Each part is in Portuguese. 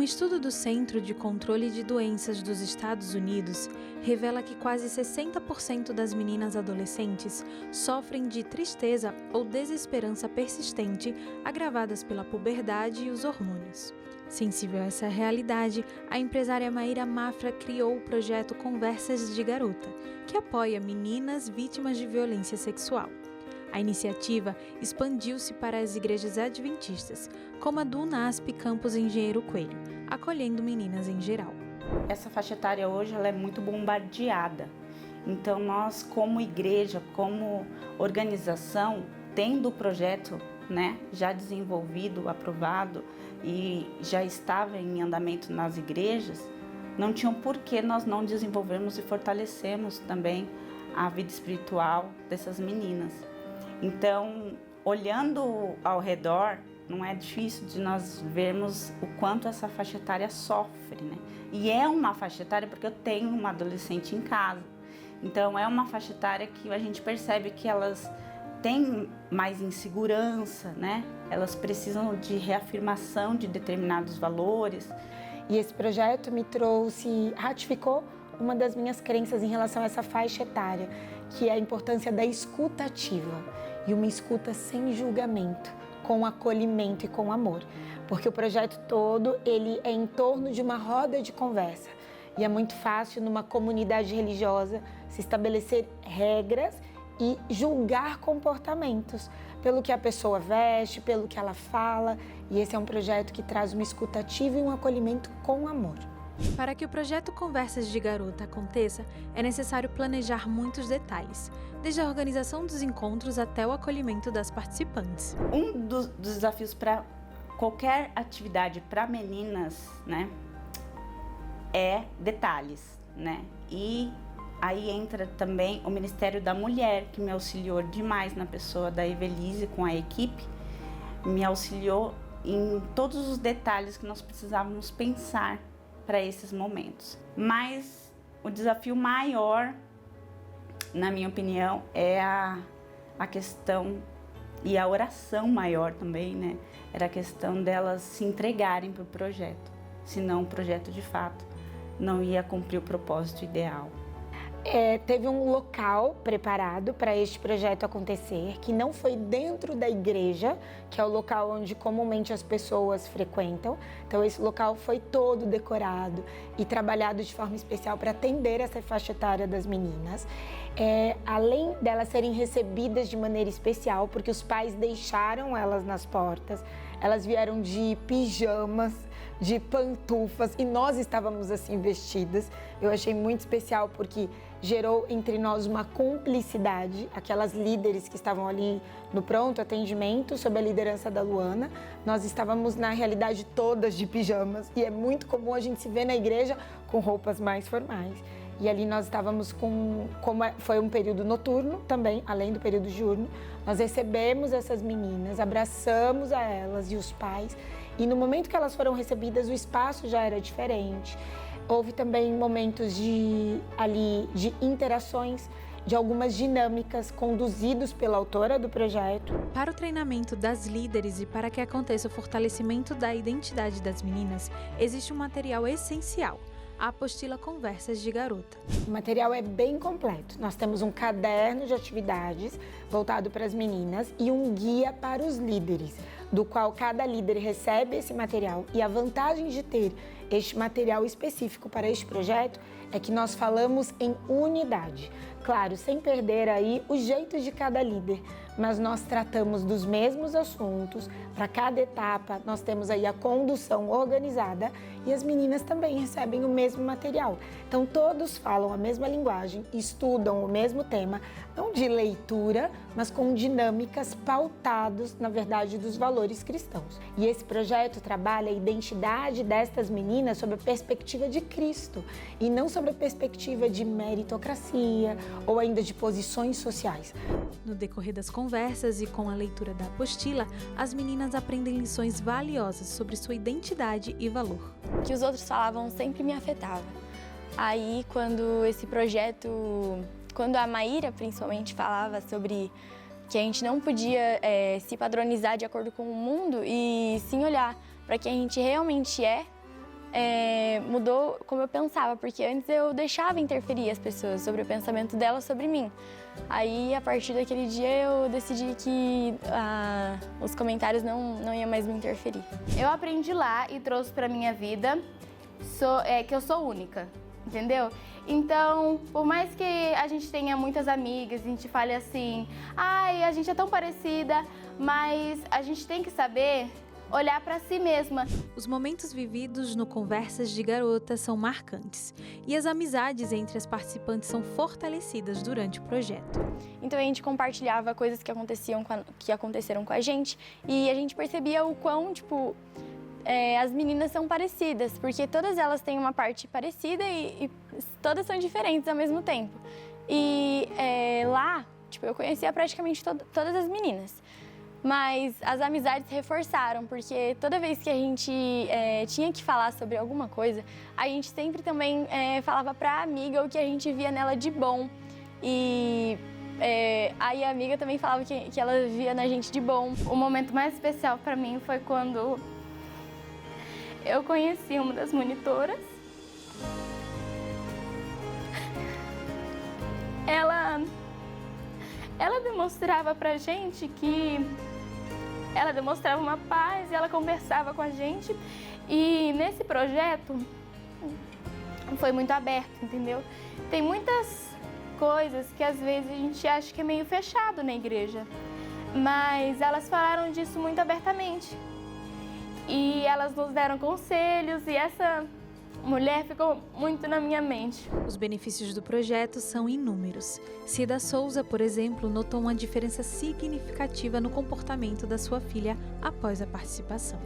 estudo do Centro de Controle de Doenças dos Estados Unidos revela que quase 60% das meninas adolescentes sofrem de tristeza ou desesperança persistente agravadas pela puberdade e os hormônios. Sensível a essa realidade, a empresária Maíra Mafra criou o projeto Conversas de Garota, que apoia meninas vítimas de violência sexual. A iniciativa expandiu-se para as igrejas adventistas, como a do UNASP Campus Engenheiro Coelho, acolhendo meninas em geral. Essa faixa etária hoje ela é muito bombardeada. Então nós, como igreja, como organização, tendo o projeto já desenvolvido, aprovado e já estava em andamento nas igrejas, não tinha por que nós não desenvolvermos e fortalecermos também a vida espiritual dessas meninas. Então, olhando ao redor, não é difícil de nós vermos o quanto essa faixa etária sofre, E é uma faixa etária porque eu tenho uma adolescente em casa. Então, é uma faixa etária que a gente percebe que elas têm mais insegurança, Elas precisam de reafirmação de determinados valores. E esse projeto me trouxe, ratificou uma das minhas crenças em relação a essa faixa etária, que é a importância da escuta ativa e uma escuta sem julgamento, com acolhimento e com amor. Porque o projeto todo, ele é em torno de uma roda de conversa. E é muito fácil, numa comunidade religiosa, se estabelecer regras e julgar comportamentos pelo que a pessoa veste, pelo que ela fala. E esse é um projeto que traz uma escuta ativa e um acolhimento com amor. Para que o projeto Conversas de Garota aconteça, é necessário planejar muitos detalhes, desde a organização dos encontros até o acolhimento das participantes. Um dos desafios para qualquer atividade para meninas, é detalhes, E aí entra também o Ministério da Mulher, que me auxiliou demais na pessoa da Evelise com a equipe, me auxiliou em todos os detalhes que nós precisávamos pensar para esses momentos. Mas o desafio maior, na minha opinião, é a questão e a oração maior também, Era a questão delas se entregarem para o projeto, senão o projeto de fato não ia cumprir o propósito ideal. Teve um local preparado para este projeto acontecer, que não foi dentro da igreja, que é o local onde comumente as pessoas frequentam. Então esse local foi todo decorado e trabalhado de forma especial para atender essa faixa etária das meninas. Além delas serem recebidas de maneira especial, porque os pais deixaram elas nas portas, elas vieram de pijamas, de pantufas, e nós estávamos assim vestidas. Eu achei muito especial porque gerou entre nós uma cumplicidade, aquelas líderes que estavam ali no pronto atendimento, sob a liderança da Luana. Nós estávamos, na realidade, todas de pijamas, e é muito comum a gente se ver na igreja com roupas mais formais. E ali nós estávamos como foi um período noturno também, além do período diurno, nós recebemos essas meninas, abraçamos a elas e os pais, e no momento que elas foram recebidas, o espaço já era diferente. Houve também momentos de interações, de algumas dinâmicas conduzidos pela autora do projeto. Para o treinamento das líderes e para que aconteça o fortalecimento da identidade das meninas, existe um material essencial: a apostila Conversas de Garota. O material é bem completo. Nós temos um caderno de atividades voltado para as meninas e um guia para os líderes, do qual cada líder recebe esse material. E a vantagem de ter este material específico para este projeto é que nós falamos em unidade. Claro, sem perder aí o jeito de cada líder, mas nós tratamos dos mesmos assuntos. Para cada etapa, nós temos aí a condução organizada e as meninas também recebem o mesmo material. Então, todos falam a mesma linguagem, estudam o mesmo tema, não de leitura, mas com dinâmicas pautadas, na verdade, dos valores cristãos. E esse projeto trabalha a identidade destas meninas sob a perspectiva de Cristo e não sob a perspectiva de meritocracia ou ainda de posições sociais. No decorrer das conversas e com a leitura da apostila, as meninas aprendem lições valiosas sobre sua identidade e valor. O que os outros falavam sempre me afetava. Aí, quando esse projeto, quando a Maíra principalmente falava sobre que a gente não podia se padronizar de acordo com o mundo e sim olhar para quem a gente realmente é mudou como eu pensava, porque antes eu deixava interferir as pessoas sobre o pensamento delas sobre mim. Aí, a partir daquele dia, eu decidi que os comentários não iam mais me interferir. Eu aprendi lá e trouxe para minha vida que eu sou única, entendeu? Então, por mais que a gente tenha muitas amigas, a gente fale assim, ai, a gente é tão parecida, mas a gente tem que saber olhar para si mesma. Os momentos vividos no Conversas de Garota são marcantes e as amizades entre as participantes são fortalecidas durante o projeto. Então a gente compartilhava coisas que aconteceram com a gente e a gente percebia o quão, as meninas são parecidas, porque todas elas têm uma parte parecida e todas são diferentes ao mesmo tempo. E lá, eu conhecia praticamente todas as meninas. Mas as amizades reforçaram, porque toda vez que a gente tinha que falar sobre alguma coisa, a gente sempre também falava pra amiga o que a gente via nela de bom. E aí a amiga também falava que ela via na gente de bom. O momento mais especial pra mim foi quando eu conheci uma das monitoras. Ela demonstrava pra gente que ela demonstrava uma paz e ela conversava com a gente. E nesse projeto foi muito aberto, entendeu? Tem muitas coisas que às vezes a gente acha que é meio fechado na igreja, mas elas falaram disso muito abertamente. E elas nos deram conselhos e essa mulher ficou muito na minha mente. Os benefícios do projeto são inúmeros. Cida Souza, por exemplo, notou uma diferença significativa no comportamento da sua filha após a participação.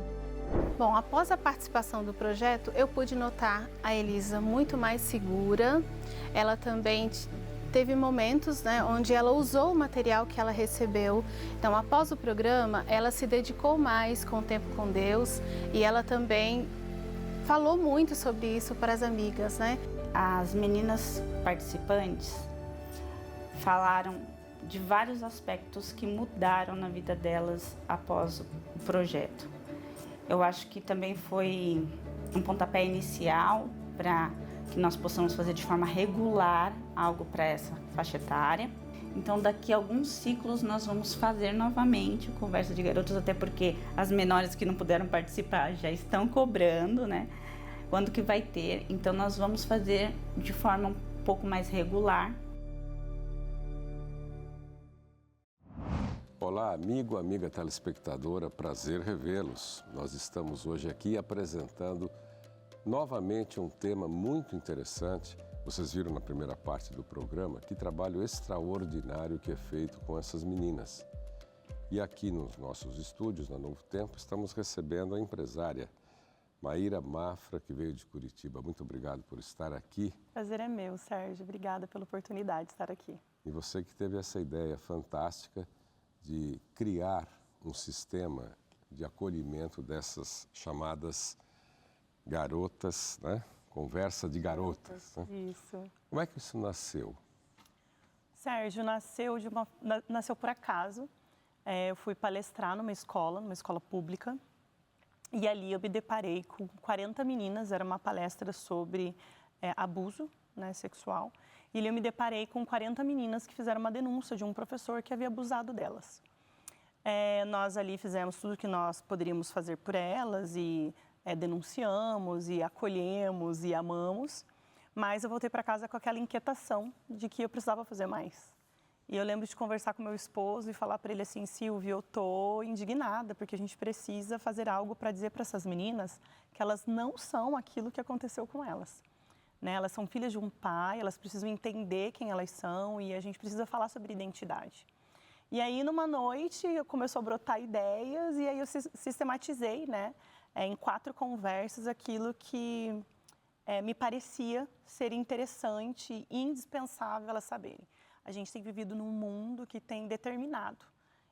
Bom, após a participação do projeto, eu pude notar a Elisa muito mais segura. Ela também teve momentos, onde ela usou o material que ela recebeu. Então, após o programa, ela se dedicou mais com o tempo com Deus e ela também falou muito sobre isso para as amigas, As meninas participantes falaram de vários aspectos que mudaram na vida delas após o projeto. Eu acho que também foi um pontapé inicial para que nós possamos fazer de forma regular algo para essa faixa etária. Então, daqui a alguns ciclos, nós vamos fazer novamente o Conversa de Garotas, até porque as menores que não puderam participar já estão cobrando, Quando que vai ter? Então, nós vamos fazer de forma um pouco mais regular. Olá, amiga telespectadora, prazer revê-los. Nós estamos hoje aqui apresentando novamente um tema muito interessante. Vocês viram na primeira parte do programa que trabalho extraordinário que é feito com essas meninas. E aqui nos nossos estúdios, na Novo Tempo, estamos recebendo a empresária Maíra Mafra, que veio de Curitiba. Muito obrigado por estar aqui. Prazer é meu, Sérgio. Obrigada pela oportunidade de estar aqui. E você que teve essa ideia fantástica de criar um sistema de acolhimento dessas chamadas garotas, Conversa de garotas. Isso. Como é que isso nasceu? Sérgio, nasceu por acaso. Eu fui palestrar numa escola pública, e ali eu me deparei com 40 meninas. Era uma palestra sobre abuso sexual, e ali eu me deparei com 40 meninas que fizeram uma denúncia de um professor que havia abusado delas. Nós ali fizemos tudo o que nós poderíamos fazer por elas e denunciamos e acolhemos e amamos, mas eu voltei para casa com aquela inquietação de que eu precisava fazer mais. E eu lembro de conversar com meu esposo e falar para ele assim: Silvio, eu estou indignada porque a gente precisa fazer algo para dizer para essas meninas que elas não são aquilo que aconteceu com elas. Elas são filhas de um pai, elas precisam entender quem elas são e a gente precisa falar sobre identidade. E aí, numa noite, começou a brotar ideias e aí eu sistematizei, em 4 conversas, aquilo que me parecia ser interessante e indispensável elas saberem. A gente tem vivido num mundo que tem determinado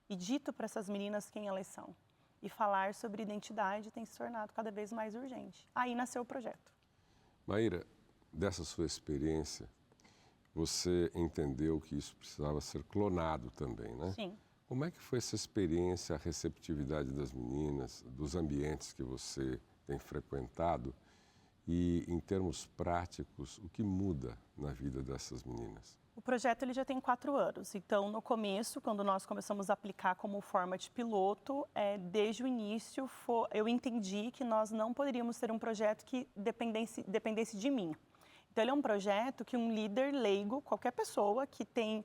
e dito para essas meninas quem elas são. E falar sobre identidade tem se tornado cada vez mais urgente. Aí nasceu o projeto. Maíra, dessa sua experiência, você entendeu que isso precisava ser clonado também, Sim. Como é que foi essa experiência, a receptividade das meninas, dos ambientes que você tem frequentado E, em termos práticos, o que muda na vida dessas meninas? O projeto ele já tem 4 anos, então no começo, quando nós começamos a aplicar como forma de piloto, desde o início eu entendi que nós não poderíamos ter um projeto que dependesse de mim. Então ele é um projeto que um líder leigo, qualquer pessoa que tem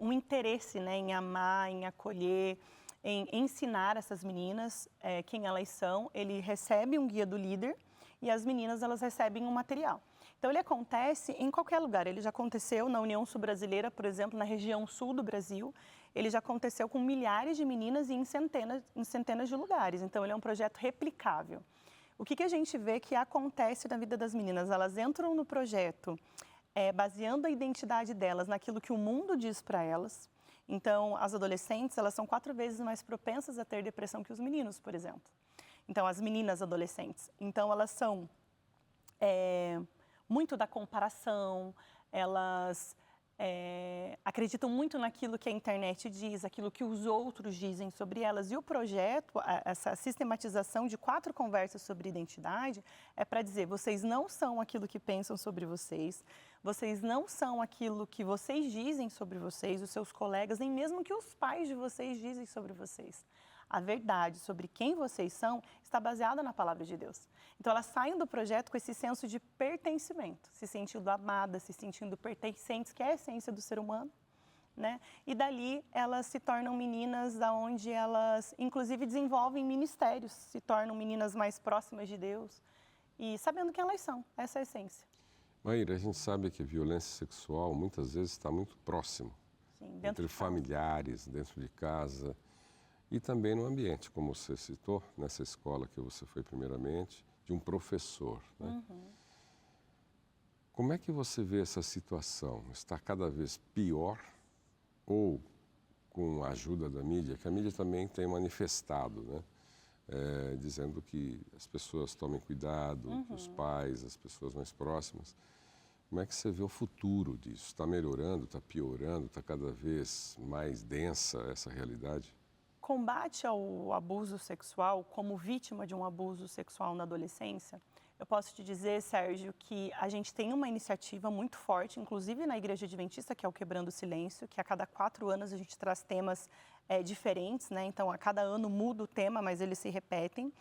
um interesse, né, em amar, em acolher, em ensinar essas meninas quem elas são, ele recebe um guia do líder e as meninas elas recebem um material. Então, ele acontece em qualquer lugar. Ele já aconteceu na União Sul-Brasileira, por exemplo, na região sul do Brasil. Ele já aconteceu com milhares de meninas e em centenas de lugares. Então, ele é um projeto replicável. O que a gente vê que acontece na vida das meninas? Elas entram no projeto baseando a identidade delas naquilo que o mundo diz para elas. Então, as adolescentes, elas são 4 vezes mais propensas a ter depressão que os meninos, por exemplo. Então, as meninas adolescentes. Então, elas são muito da comparação, elas acreditam muito naquilo que a internet diz, aquilo que os outros dizem sobre elas. E o projeto, essa sistematização de 4 conversas sobre identidade, é para dizer, vocês não são aquilo que pensam sobre vocês não são aquilo que vocês dizem sobre vocês, os seus colegas, nem mesmo que os pais de vocês dizem sobre vocês. A verdade sobre quem vocês são está baseada na palavra de Deus. Então, elas saem do projeto com esse senso de pertencimento, se sentindo amadas, se sentindo pertencentes, que é a essência do ser humano, né? E dali, elas se tornam meninas onde elas, inclusive, desenvolvem ministérios, se tornam meninas mais próximas de Deus e sabendo quem elas são, essa é a essência. Maíra, a gente sabe que a violência sexual muitas vezes está muito próximo, entre familiares, dentro de casa. E também no ambiente, como você citou, nessa escola que você foi primeiramente, de um professor. Né? Como é que você vê essa situação? Está cada vez pior ou com a ajuda da mídia? Que a mídia também tem manifestado, né? Dizendo que as pessoas tomem cuidado, que os pais, as pessoas mais próximas. Como é que você vê o futuro disso? Está melhorando, está piorando, está cada vez mais densa essa realidade? Combate ao abuso sexual, como vítima de um abuso sexual na adolescência, eu posso te dizer, Sérgio, que a gente tem uma iniciativa muito forte, inclusive na Igreja Adventista, que é o Quebrando o Silêncio, que a cada 4 anos a gente traz temas diferentes, né? Então, a cada ano muda o tema, mas eles se repetem.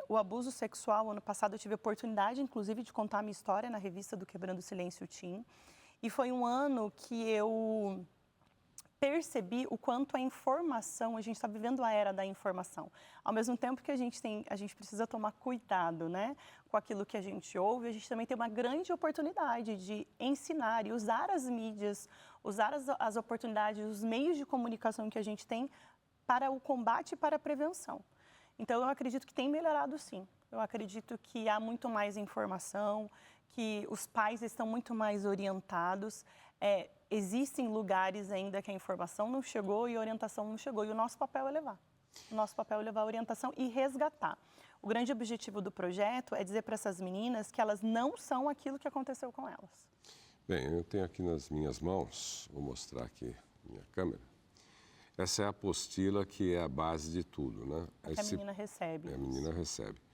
O abuso sexual, ano passado eu tive a oportunidade, inclusive, de contar a minha história na revista do Quebrando o Silêncio Teen. E foi um ano que eu percebi o quanto a informação, a gente está vivendo a era da informação. Ao mesmo tempo que a gente precisa tomar cuidado, né, com aquilo que a gente ouve, a gente também tem uma grande oportunidade de ensinar e usar as mídias, usar as oportunidades, os meios de comunicação que a gente tem para o combate e para a prevenção. Então, eu acredito que tem melhorado, sim. Eu acredito que há muito mais informação, que os pais estão muito mais orientados. Existem lugares ainda que a informação não chegou e a orientação não chegou. E o nosso papel é levar. O nosso papel é levar a orientação e resgatar. O grande objetivo do projeto é dizer para essas meninas que elas não são aquilo que aconteceu com elas. Bem, eu tenho aqui nas minhas mãos, vou mostrar aqui minha câmera. Essa é a apostila que é a base de tudo, né? Que a menina recebe. A menina recebe.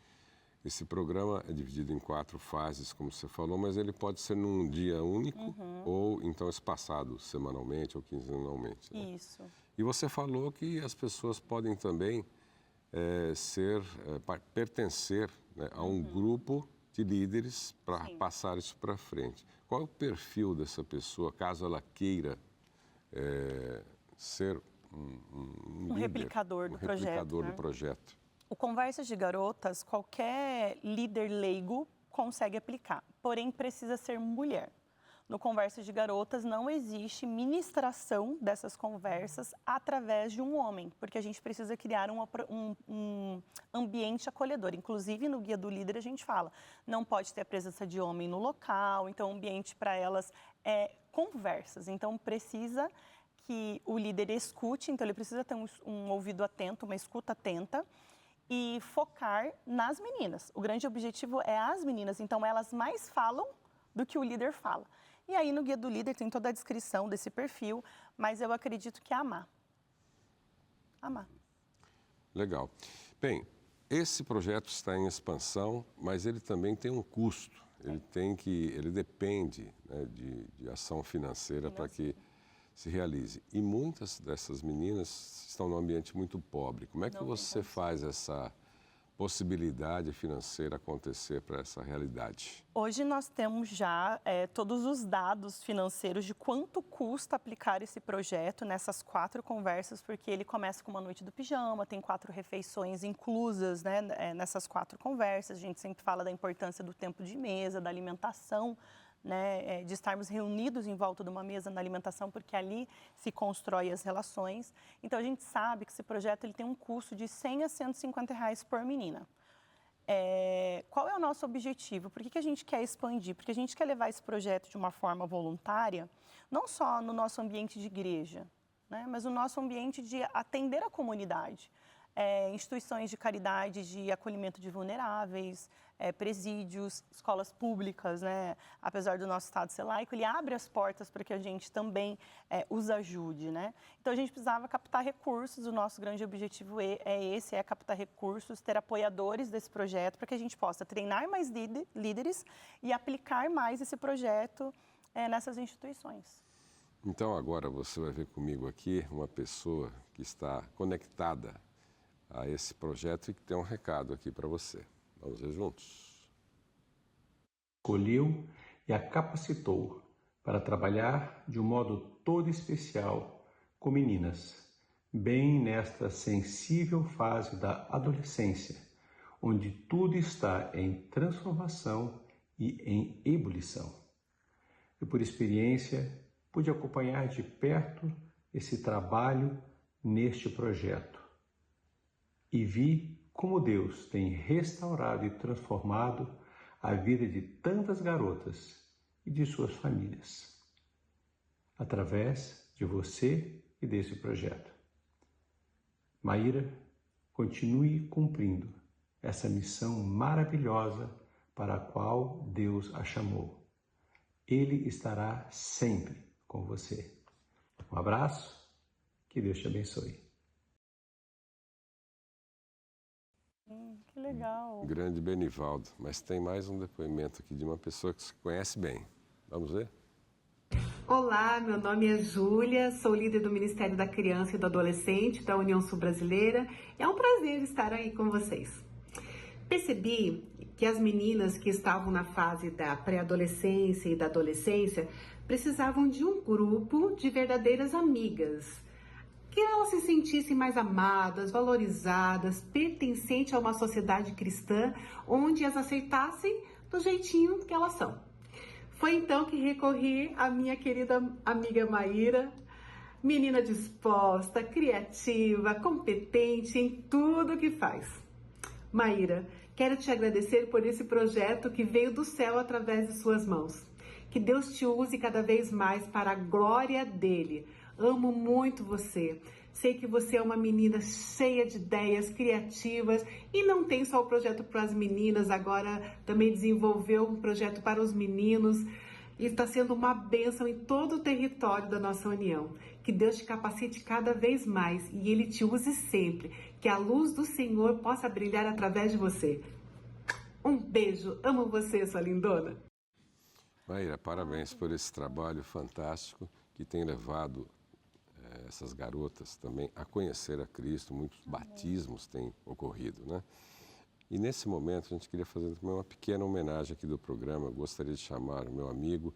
Esse programa é dividido em 4 fases, como você falou, mas ele pode ser num dia único ou então espaçado semanalmente ou quinzenalmente. Né? Isso. E você falou que as pessoas podem também pertencer, né, a um grupo de líderes para passar isso para frente. Qual é o perfil dessa pessoa, caso ela queira ser um líder, replicador do projeto? Replicador né? do projeto. O Conversas de Garotas, qualquer líder leigo consegue aplicar, porém precisa ser mulher. No Conversas de Garotas não existe ministração dessas conversas através de um homem, porque a gente precisa criar um ambiente acolhedor. Inclusive, no Guia do Líder a gente fala, não pode ter a presença de homem no local, então o ambiente para elas é conversas. Então, precisa que o líder escute, então ele precisa ter um ouvido atento, uma escuta atenta, e focar nas meninas. O grande objetivo é as meninas, então elas mais falam do que o líder fala. E aí no Guia do Líder tem toda a descrição desse perfil, mas eu acredito que é amar. Amar. Legal. Bem, Esse projeto está em expansão, mas ele também tem um custo. Ele depende, né, de ação financeira para que se realize. E muitas dessas meninas estão num ambiente muito pobre. Como é que você faz essa possibilidade financeira acontecer para essa realidade? Hoje nós temos já todos os dados financeiros de quanto custa aplicar esse projeto nessas 4 conversas, porque ele começa com uma noite do pijama, tem 4 refeições inclusas, né, nessas 4 conversas. A gente sempre fala da importância do tempo de mesa, da alimentação, né, de estarmos reunidos em volta de uma mesa na alimentação, porque ali se constrói as relações. Então, a gente sabe que esse projeto ele tem um custo de R$100 a R$150 por menina. Qual é o nosso objetivo? Por que a gente quer expandir? Porque a gente quer levar esse projeto de uma forma voluntária, não só no nosso ambiente de igreja, né, mas no nosso ambiente de atender a comunidade. Instituições de caridade, de acolhimento de vulneráveis, presídios, escolas públicas, né? Apesar do nosso Estado ser laico, ele abre as portas para que a gente também os ajude, né? Então, a gente precisava captar recursos, o nosso grande objetivo é captar recursos, ter apoiadores desse projeto, para que a gente possa treinar mais líderes e aplicar mais esse projeto nessas instituições. Então, agora você vai ver comigo aqui uma pessoa que está conectada a esse projeto e que tem um recado aqui para você. Vamos ver juntos? Escolheu e a capacitou para trabalhar de um modo todo especial com meninas, bem nesta sensível fase da adolescência, onde tudo está em transformação e em ebulição. E por experiência, pude acompanhar de perto esse trabalho neste projeto. E vi como Deus tem restaurado e transformado a vida de tantas garotas e de suas famílias, através de você e desse projeto. Maíra, continue cumprindo essa missão maravilhosa para a qual Deus a chamou. Ele estará sempre com você. Um abraço, que Deus te abençoe. Que legal. Grande Benivaldo, mas tem mais um depoimento aqui de uma pessoa que se conhece bem. Vamos ver? Olá, meu nome é Júlia, sou líder do Ministério da Criança e do Adolescente da União Sul-Brasileira. É um prazer estar aí com vocês. Percebi que as meninas que estavam na fase da pré-adolescência e da adolescência precisavam de um grupo de verdadeiras amigas, que elas se sentissem mais amadas, valorizadas, pertencentes a uma sociedade cristã onde as aceitassem do jeitinho que elas são. Foi então que recorri à minha querida amiga Maíra, menina disposta, criativa, competente em tudo que faz. Maíra, quero te agradecer por esse projeto que veio do céu através de suas mãos. Que Deus te use cada vez mais para a glória dele. Amo muito você. Sei que você é uma menina cheia de ideias criativas e não tem só o projeto para as meninas, agora também desenvolveu um projeto para os meninos e está sendo uma bênção em todo o território da nossa união. Que Deus te capacite cada vez mais e Ele te use sempre. Que a luz do Senhor possa brilhar através de você. Um beijo. Amo você, sua lindona. Maíra, parabéns por esse trabalho fantástico que tem levado essas garotas também a conhecer a Cristo. Muitos batismos têm ocorrido, né? E nesse momento a gente queria fazer também uma pequena homenagem aqui do programa. Eu gostaria de chamar o meu amigo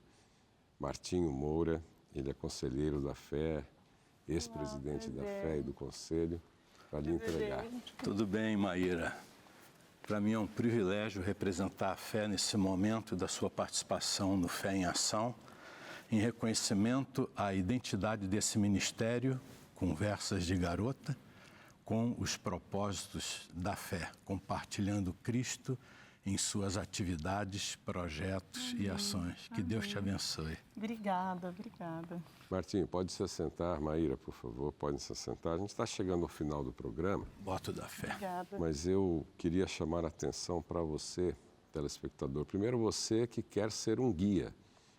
Martinho Moura, ele é conselheiro da Fé, ex-presidente da Fé e do Conselho, para lhe entregar. Tudo bem, Maíra. Para mim é um privilégio representar a Fé nesse momento da sua participação no Fé em Ação, em reconhecimento à identidade desse ministério, Conversas de Garota, com os propósitos da fé, compartilhando Cristo em suas atividades, projetos e ações. Que Deus te abençoe. Obrigada, obrigada. Martinho, pode se assentar. Maíra, por favor, pode se assentar. A gente está chegando ao final do programa. Voto da fé. Obrigada. Mas eu queria chamar a atenção para você, telespectador. Primeiro, você que quer ser um guia.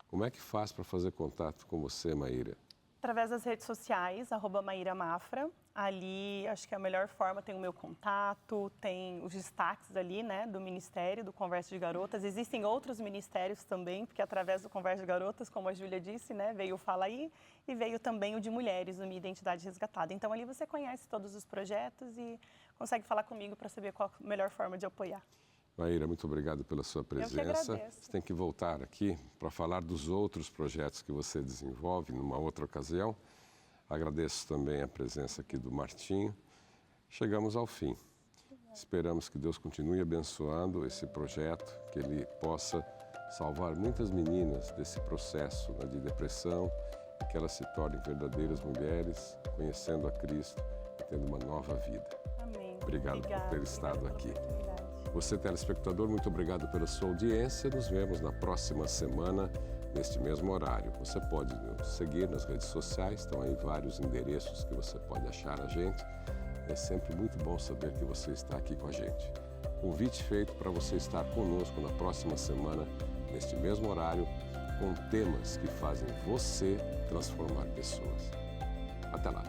Como é que faz para fazer contato com você, Maíra? Através das redes sociais, @Maíra Mafra, Ali, acho que é a melhor forma, tem o meu contato, tem os destaques ali, né, do Ministério, do Conversa de Garotas. Existem outros ministérios também, porque através do Conversa de Garotas, como a Júlia disse, né, veio o Fala Aí e veio também o de Mulheres, o Minha Identidade Resgatada. Então, ali você conhece todos os projetos e consegue falar comigo para saber qual a melhor forma de apoiar. Maíra, muito obrigado pela sua presença. Eu que agradeço. Você tem que voltar aqui para falar dos outros projetos que você desenvolve numa outra ocasião. Agradeço também a presença aqui do Martinho. Chegamos ao fim. Esperamos que Deus continue abençoando esse projeto, que ele possa salvar muitas meninas desse processo, né, de depressão, e que elas se tornem verdadeiras mulheres, conhecendo a Cristo e tendo uma nova vida. Amém. Obrigado por ter estado aqui. Você, telespectador, muito obrigado pela sua audiência. Nos vemos na próxima semana, neste mesmo horário. Você pode nos seguir nas redes sociais, estão aí vários endereços que você pode achar a gente. É sempre muito bom saber que você está aqui com a gente. Convite feito para você estar conosco na próxima semana, neste mesmo horário, com temas que fazem você transformar pessoas. Até lá!